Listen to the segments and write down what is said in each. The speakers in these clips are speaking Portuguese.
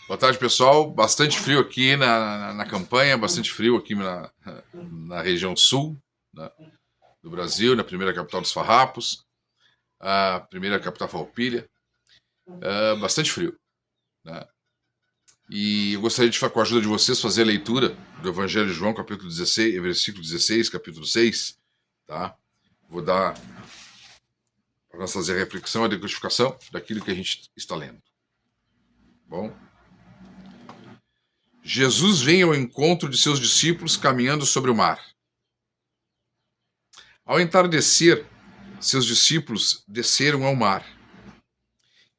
Boa tarde, pessoal. Bastante frio aqui na campanha, bastante frio aqui na região sul, né, do Brasil, na primeira capital dos farrapos, a primeira capital farroupilha. Bastante frio, né? E eu gostaria de, com a ajuda de vocês, fazer a leitura do Evangelho de João, capítulo 16, versículo 16, capítulo 6, tá? Vou dar para nós fazer a reflexão e a decodificação daquilo que a gente está lendo. Bom? Jesus vem ao encontro de seus discípulos caminhando sobre o mar. Ao entardecer, seus discípulos desceram ao mar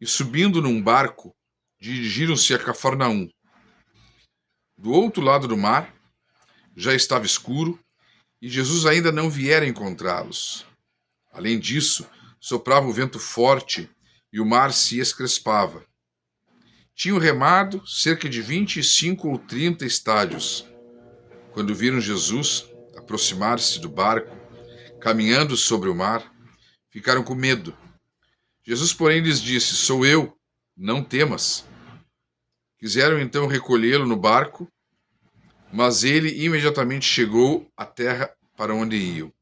e, subindo num barco, dirigiram-se a Cafarnaum. Do outro lado do mar, já estava escuro e Jesus ainda não viera encontrá-los. Além disso, soprava o vento forte e o mar se escrespava. Tinham remado cerca de 25 ou 30 estádios. Quando viram Jesus aproximar-se do barco, caminhando sobre o mar, ficaram com medo. Jesus, porém, lhes disse: "Sou eu, não temas." Quiseram então recolhê-lo no barco, mas ele imediatamente chegou à terra para onde iam.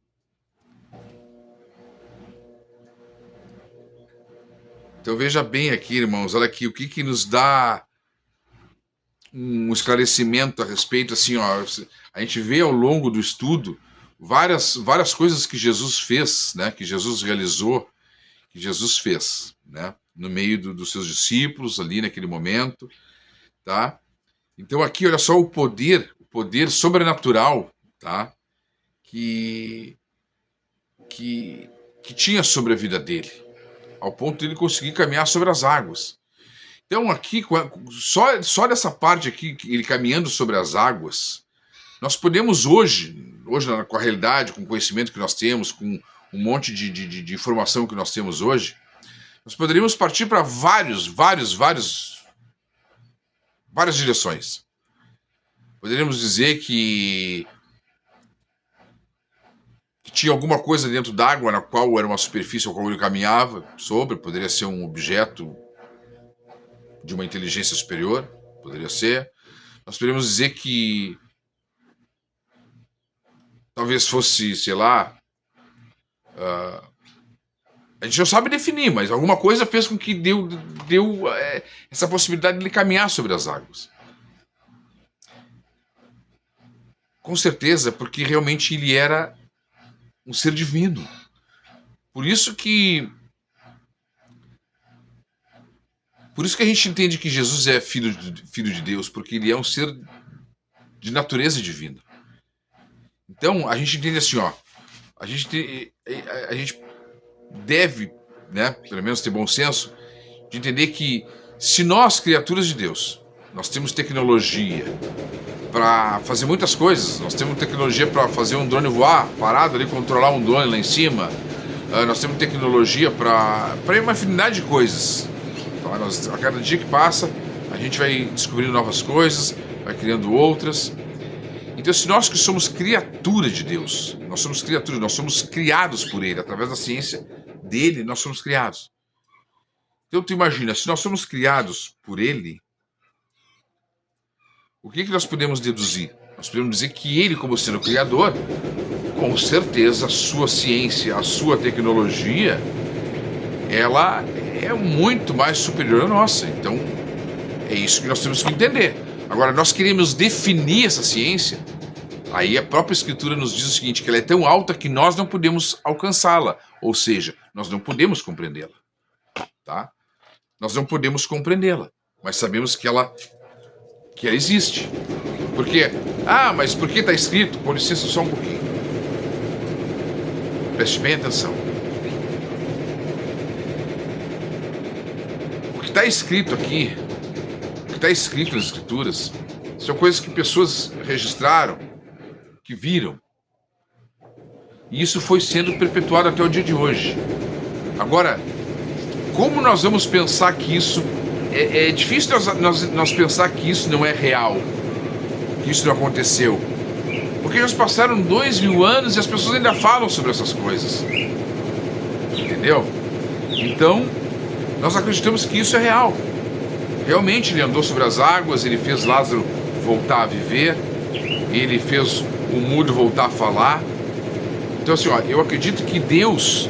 Então veja bem aqui, irmãos, olha aqui, o que nos dá um esclarecimento a respeito, assim, ó, a gente vê ao longo do estudo várias coisas que Jesus fez, né, que Jesus realizou, que Jesus fez, né, no meio dos seus discípulos ali naquele momento, tá? Então aqui, olha só o poder sobrenatural, tá, que tinha sobre a vida dele, ao ponto de ele conseguir caminhar sobre as águas. Então aqui, só dessa parte aqui, ele caminhando sobre as águas, nós podemos hoje com a realidade, com o conhecimento que nós temos, com um monte de informação que nós temos hoje, nós poderíamos partir para várias direções. Poderíamos dizer que tinha alguma coisa dentro d'água na qual era uma superfície ao qual ele caminhava sobre, poderia ser um objeto de uma inteligência superior, poderia ser. Nós poderíamos dizer que talvez fosse, sei lá, a gente não sabe definir, mas alguma coisa fez com que deu essa possibilidade de ele caminhar sobre as águas. Com certeza, porque realmente ele era um ser divino. Por isso que a gente entende que Jesus é filho de Deus, porque ele é um ser de natureza divina. Então, a gente entende assim, ó, a gente deve, né, pelo menos ter bom senso, de entender que se nós, criaturas de Deus, nós temos tecnologia para fazer muitas coisas, nós temos tecnologia para fazer um drone voar parado ali, controlar um drone lá em cima, nós temos tecnologia para uma infinidade de coisas. Então, a cada dia que passa, a gente vai descobrindo novas coisas, vai criando outras. Então, se nós que somos criaturas de Deus, nós somos criaturas, nós somos criados por Ele, através da ciência dele, nós somos criados. Então, tu imagina, se nós somos criados por Ele, o que nós podemos deduzir? Nós podemos dizer que Ele, como sendo o Criador, com certeza a sua ciência, a sua tecnologia, ela é muito mais superior à nossa. Então, é isso que nós temos que entender. Agora, nós queremos definir essa ciência, aí a própria Escritura nos diz o seguinte, que ela é tão alta que nós não podemos alcançá-la, ou seja, nós não podemos compreendê-la, tá? Nós não podemos compreendê-la, mas sabemos que ela existe. Por quê? Mas por que está escrito? Com licença só um pouquinho. Preste bem atenção. O que está escrito aqui, o que está escrito nas Escrituras, são coisas que pessoas registraram, que viram. E isso foi sendo perpetuado até o dia de hoje. Agora, como nós vamos pensar que isso... É difícil nós pensar que isso não é real, que isso não aconteceu. Porque já passaram 2000 anos e as pessoas ainda falam sobre essas coisas. Entendeu? Então, nós acreditamos que isso é real. realmente ele andou sobre as águas, ele fez Lázaro voltar a viver, ele fez o mudo voltar a falar. Então assim, ó, eu acredito que Deus,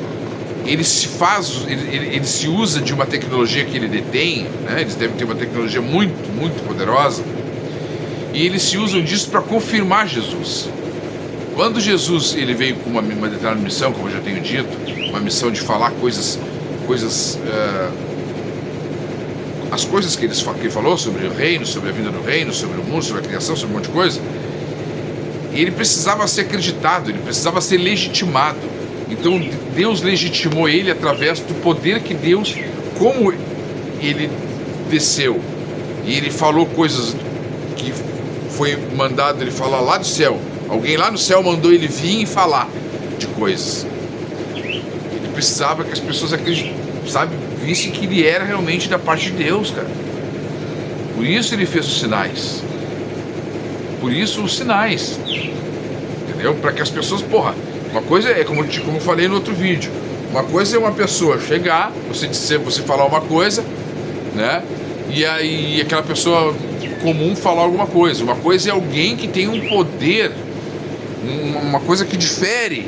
ele se usa de uma tecnologia que ele detém, né? Eles devem ter uma tecnologia muito, muito poderosa, e eles se usam disso para confirmar Jesus. Quando Jesus ele veio com uma determinada missão, como eu já tenho dito, uma missão de falar as coisas que ele falou sobre o reino, sobre a vida do reino, sobre o mundo, sobre a criação, sobre um monte de coisa, e ele precisava ser acreditado, ele precisava ser legitimado. Então Deus legitimou ele através do poder que Deus, como ele desceu e ele falou coisas que foi mandado ele falar lá do céu. Alguém lá no céu mandou ele vir e falar de coisas. Ele precisava que as pessoas vissem que ele era realmente da parte de Deus, cara. Por isso ele fez os sinais. Por isso os sinais. Entendeu? Para que as pessoas, uma coisa é, como eu falei no outro vídeo, uma coisa é uma pessoa chegar, você falar uma coisa, né? E aí aquela pessoa comum falar alguma coisa. Uma coisa é alguém que tem um poder, uma coisa que difere,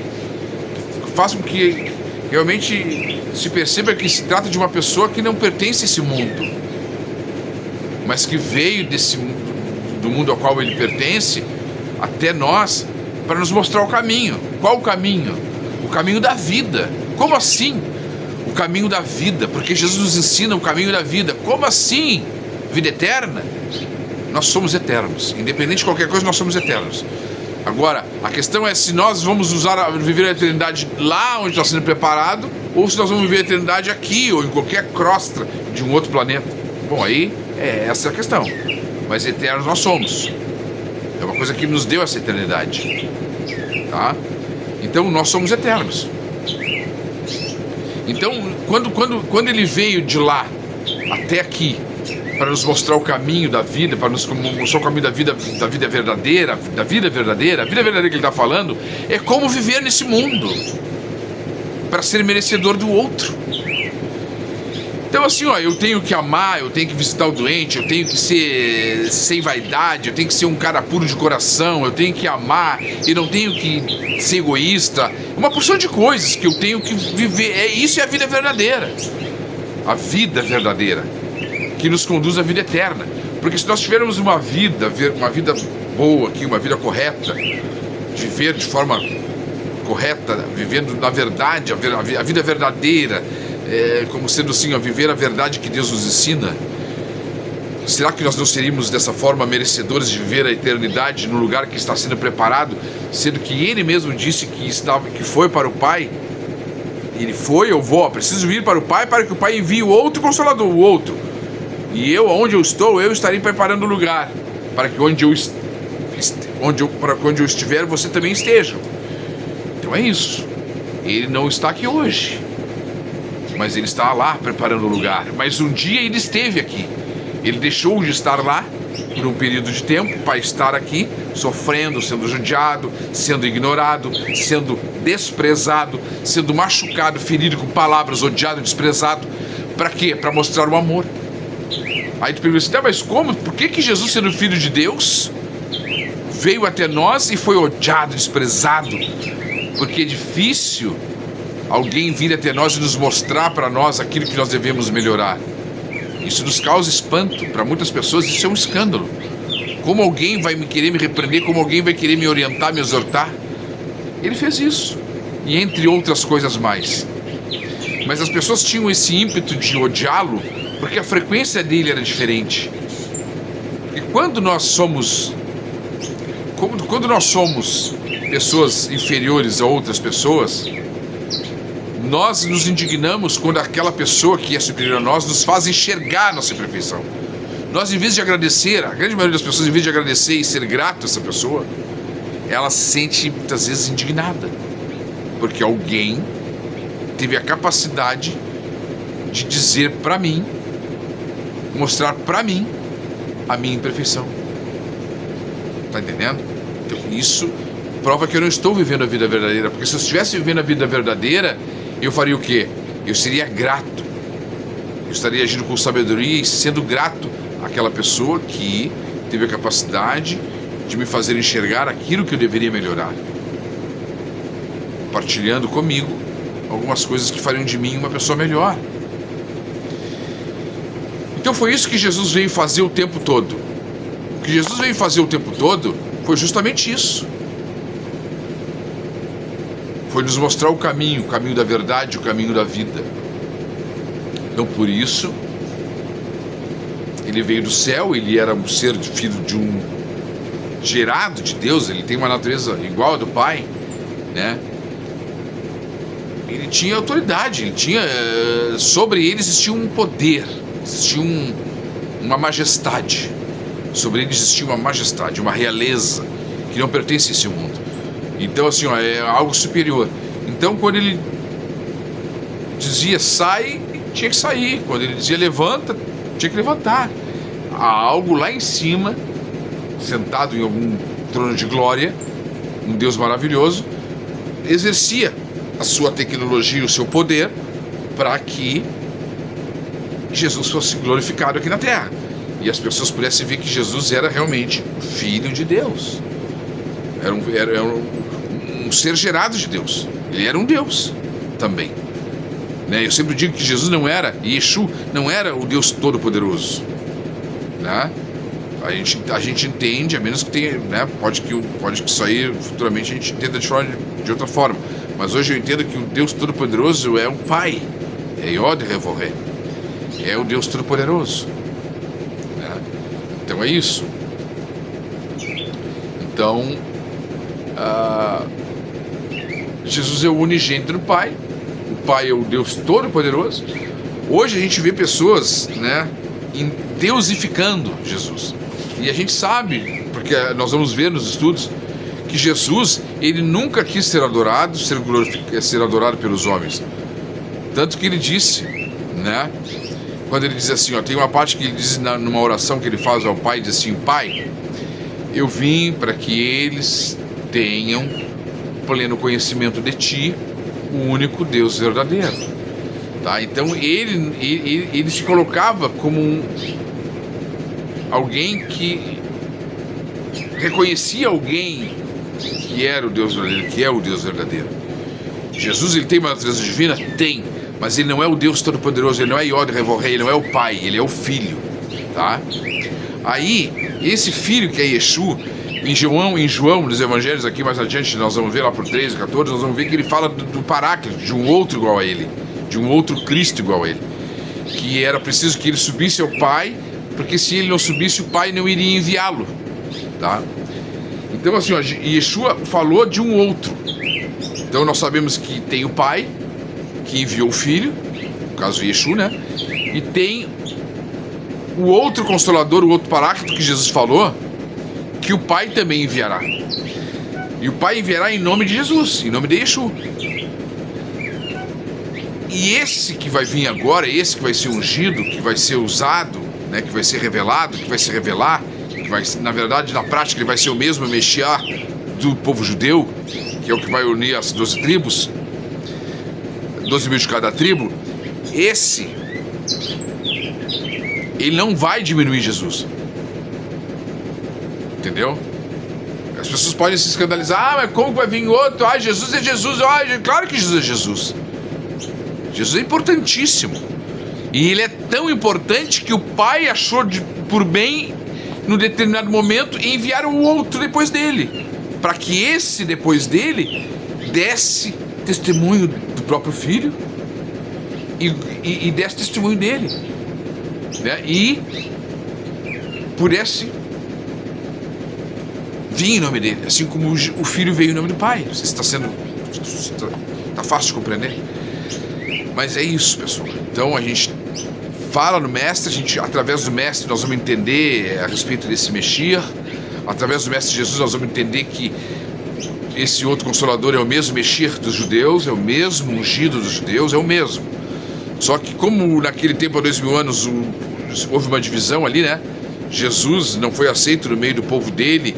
que faz com que realmente se perceba que se trata de uma pessoa que não pertence a esse mundo, mas que veio do mundo ao qual ele pertence até nós para nos mostrar o caminho. Qual o caminho? O caminho da vida. Como assim? O caminho da vida, porque Jesus nos ensina o caminho da vida. Como assim? Vida eterna? Nós somos eternos. Independente de qualquer coisa, nós somos eternos. Agora, a questão é se nós vamos viver a eternidade lá onde está sendo preparado, ou se nós vamos viver a eternidade aqui, ou em qualquer crosta de um outro planeta. Bom, aí essa é a questão. Mas eternos nós somos. É uma coisa que nos deu essa eternidade. Tá? Então nós somos eternos. Então, quando ele veio de lá até aqui para nos mostrar o caminho da vida, para nos mostrar o caminho da vida verdadeira, a vida verdadeira que ele está falando, é como viver nesse mundo para ser merecedor do outro. Então assim, ó, eu tenho que amar, eu tenho que visitar o doente, eu tenho que ser sem vaidade, eu tenho que ser um cara puro de coração, eu tenho que amar e não tenho que ser egoísta. Uma porção de coisas que eu tenho que viver. Isso é a vida verdadeira. A vida verdadeira que nos conduz à vida eterna. Porque se nós tivermos uma vida boa aqui, uma vida correta, viver de forma correta, vivendo na verdade, a vida verdadeira, como sendo assim, viver a verdade que Deus nos ensina, será que nós não seríamos dessa forma merecedores de viver a eternidade no lugar que está sendo preparado, sendo que Ele mesmo disse que foi para o Pai? Ele foi, eu vou, preciso ir para o Pai para que o Pai envie o outro Consolador, o outro. E eu, onde eu estou, eu estarei preparando o lugar para que onde eu estiver, você também esteja. Então é isso. Ele não está aqui hoje, mas ele está lá preparando o lugar. Mas um dia ele esteve aqui. Ele deixou de estar lá por um período de tempo para estar aqui, sofrendo, sendo judiado, sendo ignorado, sendo desprezado, sendo machucado, ferido com palavras, odiado, desprezado. Para quê? Para mostrar o amor. Aí tu pergunta assim, mas como? Por que Jesus, sendo filho de Deus, veio até nós e foi odiado, desprezado? Porque é difícil alguém vir até nós e nos mostrar para nós aquilo que nós devemos melhorar. Isso nos causa espanto. Para muitas pessoas isso é um escândalo. Como alguém vai querer me repreender? Como alguém vai querer me orientar, me exortar? Ele fez isso. E entre outras coisas mais. Mas as pessoas tinham esse ímpeto de odiá-lo porque a frequência dele era diferente. E quando nós somos pessoas inferiores a outras pessoas, nós nos indignamos quando aquela pessoa que é superior a nós nos faz enxergar nossa imperfeição. Nós, em vez de agradecer, a grande maioria das pessoas, em vez de agradecer e ser grato a essa pessoa, ela se sente muitas vezes indignada, porque alguém teve a capacidade de dizer para mim, mostrar para mim a minha imperfeição. Tá entendendo? Então isso prova que eu não estou vivendo a vida verdadeira, porque se eu estivesse vivendo a vida verdadeira, eu faria o quê? Eu seria grato. Eu estaria agindo com sabedoria e sendo grato aquela pessoa que teve a capacidade de me fazer enxergar aquilo que eu deveria melhorar, compartilhando comigo algumas coisas que fariam de mim uma pessoa melhor. Então foi isso que Jesus veio fazer o tempo todo. O que Jesus veio fazer o tempo todo foi justamente isso. Foi nos mostrar o caminho da verdade, o caminho da vida. Então por isso, ele veio do céu, ele era um ser filho de um gerado de Deus, ele tem uma natureza igual a do Pai, né? Ele tinha autoridade, ele tinha, sobre ele existia um poder, existia uma majestade, sobre ele existia uma majestade, uma realeza que não pertence a esse mundo. Então assim, é algo superior. Então quando ele dizia sai, tinha que sair. Quando ele dizia levanta, tinha que levantar. Há algo lá em cima, sentado em algum trono de glória, um Deus maravilhoso, exercia a sua tecnologia, o seu poder, para que Jesus fosse glorificado aqui na terra e as pessoas pudessem ver que Jesus era realmente o Filho de Deus, era um ser gerado de Deus, ele era um Deus também, né? Eu sempre digo que Jesus não era, Yeshua não era o Deus Todo-Poderoso, né? A gente entende, a menos que tenha, né? Pode que isso aí futuramente a gente entenda de outra forma, mas hoje eu entendo que o Deus Todo-Poderoso é o Pai, é Yod Revoré, é o Deus Todo-Poderoso, né? Então é isso. Então Jesus é o unigênito do Pai, o Pai é o Deus Todo-Poderoso. Hoje a gente vê pessoas, né, deusificando Jesus. E a gente sabe, porque nós vamos ver nos estudos, que Jesus, ele nunca quis ser adorado, ser adorado pelos homens. Tanto que ele disse, né, quando ele diz assim, tem uma parte que ele diz numa oração que ele faz ao Pai, diz assim: Pai, eu vim para que eles tenham pleno conhecimento de Ti, o único Deus verdadeiro. Tá? Então ele se colocava como alguém que reconhecia alguém que era o Deus verdadeiro, que é o Deus verdadeiro. Jesus, ele tem uma natureza divina? Tem, mas ele não é o Deus Todo-Poderoso, ele não é Yod Revoré, ele não é o Pai, ele é o Filho, tá? Aí, esse Filho que é Yeshua, em João, nos Evangelhos aqui mais adiante, nós vamos ver lá por 13, 14, nós vamos ver que ele fala do Paráclito, de um outro igual a ele, de um outro Cristo igual a ele, que era preciso que ele subisse ao Pai, porque se ele não subisse, o Pai não iria enviá-lo, tá? Então assim, Yeshua falou de um outro. Então nós sabemos que tem o Pai, que enviou o Filho, no caso Yeshua, né? E tem o outro Consolador, o outro Paráclito que Jesus falou, que o Pai também enviará. E o Pai enviará em nome de Jesus, em nome de Yeshua. E esse que vai vir agora, esse que vai ser ungido, que vai ser usado, né, que vai ser revelado, que vai se revelar, que vai, na verdade, na prática, ele vai ser o mesmo Messias do povo judeu, que é o que vai unir as 12 tribos, 12 mil de cada tribo. Esse, ele não vai diminuir Jesus. Entendeu? As pessoas podem se escandalizar: mas como vai vir outro? Jesus é Jesus. Claro que Jesus é Jesus. Jesus é importantíssimo. E ele é tão importante que o Pai achou por bem, num determinado momento, enviar o outro depois dele, para que esse depois dele desse testemunho do próprio Filho e desse testemunho dele, né? E pudesse vir em nome dele, assim como o Filho veio em nome do Pai. Não sei se está fácil de compreender, mas é isso, pessoal. Então a gente fala no Mestre, através do Mestre nós vamos entender a respeito desse Messias. Através do Mestre Jesus nós vamos entender que esse outro Consolador é o mesmo Messias dos judeus, é o mesmo ungido dos judeus, é o mesmo. Só que como naquele tempo, há 2000 anos, houve uma divisão ali, né? Jesus não foi aceito no meio do povo dele,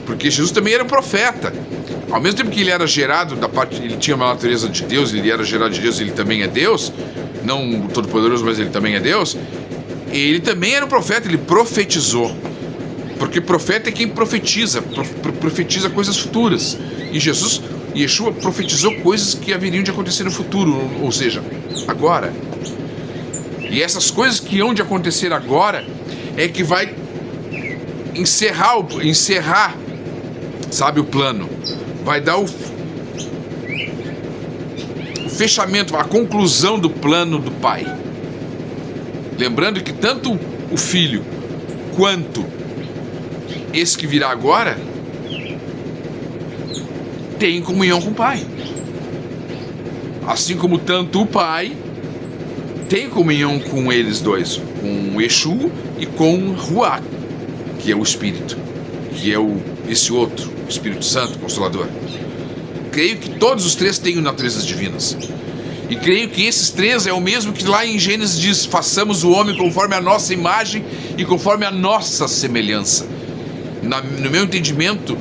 porque Jesus também era um profeta. Ao mesmo tempo que ele era gerado da parte, ele tinha uma natureza de Deus, ele era gerado de Deus, ele também é Deus, não o Todo-Poderoso, mas ele também é Deus. ele também era um profeta, ele profetizou. Porque profeta é quem profetiza, profetiza coisas futuras. E Yeshua profetizou coisas que haveriam de acontecer no futuro, ou seja, agora. E essas coisas que hão de acontecer agora é que vai encerrar, sabe, o plano. Vai dar o fechamento, a conclusão do plano do Pai. Lembrando que tanto o Filho quanto esse que virá agora tem comunhão com o Pai. Assim como tanto o Pai tem comunhão com eles dois, com o Exu e com o Ruach, que é o Espírito, que é esse outro, o Espírito Santo, Consolador. Creio que todos os três têm naturezas divinas. E creio que esses três é o mesmo que lá em Gênesis diz: façamos o homem conforme a nossa imagem e conforme a nossa semelhança. No meu entendimento,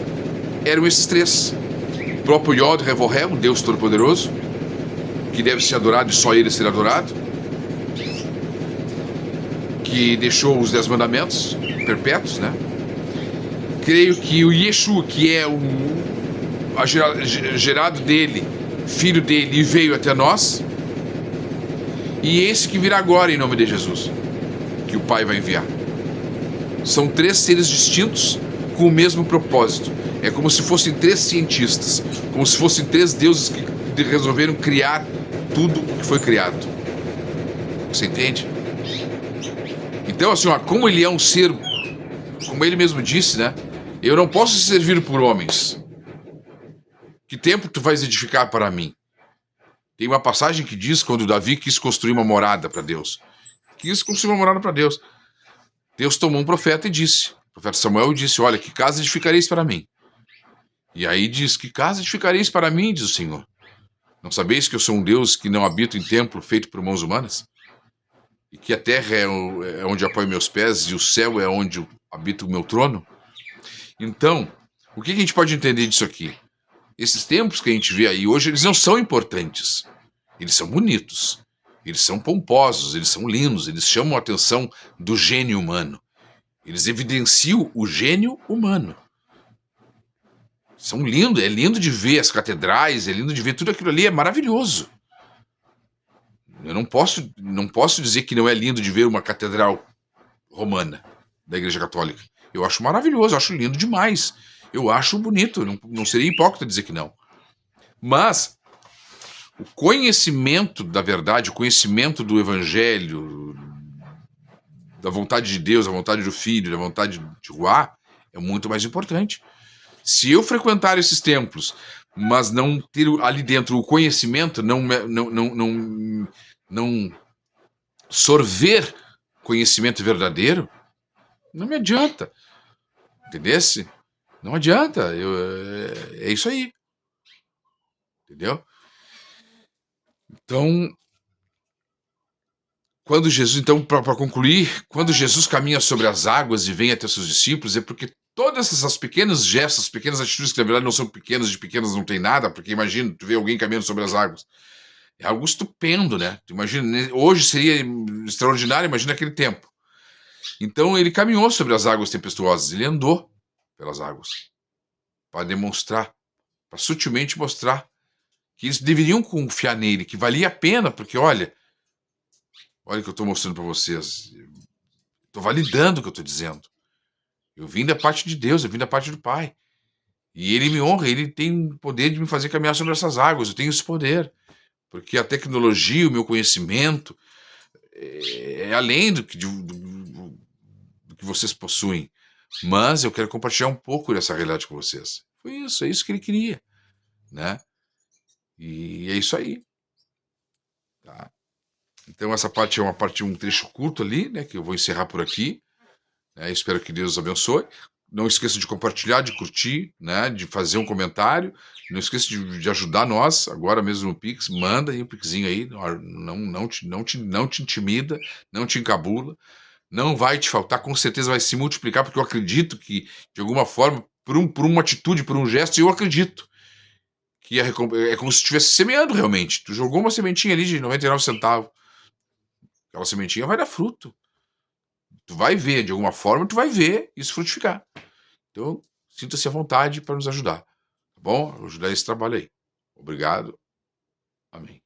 eram esses três. O próprio Yod Revoré, o Deus Todo-Poderoso, que deve ser adorado e só ele ser adorado, que deixou os 10 mandamentos perpétuos, né? Creio que o Yeshua, que é gerado dele, filho dele, e veio até nós, e esse que virá agora em nome de Jesus, que o Pai vai enviar. São três seres distintos com o mesmo propósito. É como se fossem três cientistas, como se fossem três deuses que resolveram criar tudo o que foi criado. Você entende? Então, assim, como ele é um ser, como ele mesmo disse, né? Eu não posso servir por homens. Que tempo tu vais edificar para mim? Tem uma passagem que diz quando Davi quis construir uma morada para Deus. Quis construir uma morada para Deus. Deus tomou um profeta e disse, o profeta Samuel disse: olha, que casa edificareis para mim? E aí diz: que casa edificareis para mim, diz o Senhor. Não sabeis que eu sou um Deus que não habito em templo feito por mãos humanas? E que a terra é onde apoio meus pés e o céu é onde habita o meu trono? Então, o que a gente pode entender disso aqui? Esses templos que a gente vê aí hoje, eles não são importantes. Eles são bonitos. Eles são pomposos, eles são lindos, eles chamam a atenção do gênio humano. Eles evidenciam o gênio humano. São lindos, é lindo de ver as catedrais, é lindo de ver tudo aquilo ali, é maravilhoso. Eu não posso dizer que não é lindo de ver uma catedral romana da Igreja Católica. Eu acho maravilhoso, eu acho lindo demais. Eu acho bonito, não seria hipócrita dizer que não. Mas o conhecimento da verdade, o conhecimento do Evangelho, da vontade de Deus, da vontade do Filho, da vontade de Ruá, é muito mais importante. Se eu frequentar esses templos, mas não ter ali dentro o conhecimento, não sorver conhecimento verdadeiro, não me adianta. Entendesse? Não adianta. É isso aí. Entendeu? Então, quando Jesus, então, para concluir, quando Jesus caminha sobre as águas e vem até seus discípulos, é porque todas essas pequenos gestos, pequenas atitudes, que na verdade não são pequenas, de pequenas não tem nada, porque imagina, tu vê alguém caminhando sobre as águas. É algo estupendo, né? Tu imagina, hoje seria extraordinário, imagina aquele tempo. Então ele caminhou sobre as águas tempestuosas, ele andou pelas águas, para demonstrar, para sutilmente mostrar que eles deveriam confiar nele, que valia a pena, porque olha o que eu estou mostrando para vocês. Estou validando o que eu estou dizendo. Eu vim da parte de Deus, eu vim da parte do Pai. E ele me honra, ele tem o poder de me fazer caminhar sobre essas águas. Eu tenho esse poder. Porque a tecnologia, o meu conhecimento, é além do que vocês possuem. Mas eu quero compartilhar um pouco dessa realidade com vocês. Foi isso, é isso que ele queria. Né? E é isso aí. Tá? Então essa parte é um trecho curto ali, né, que eu vou encerrar por aqui. Espero que Deus os abençoe. Não esqueça de compartilhar, de curtir, né, de fazer um comentário. Não esqueça de ajudar nós, agora mesmo no Pix. Manda aí o Pixinho aí. Não te intimida, não te encabula. Não vai te faltar, com certeza vai se multiplicar, porque eu acredito que, de alguma forma, por uma atitude, por um gesto, eu acredito que é como se estivesse semeando realmente. Tu jogou uma sementinha ali de 99 centavos. Aquela sementinha vai dar fruto. Tu vai ver, de alguma forma, tu vai ver isso frutificar. Então, sinta-se à vontade para nos ajudar, tá bom? Ajudar esse trabalho aí. Obrigado. Amém.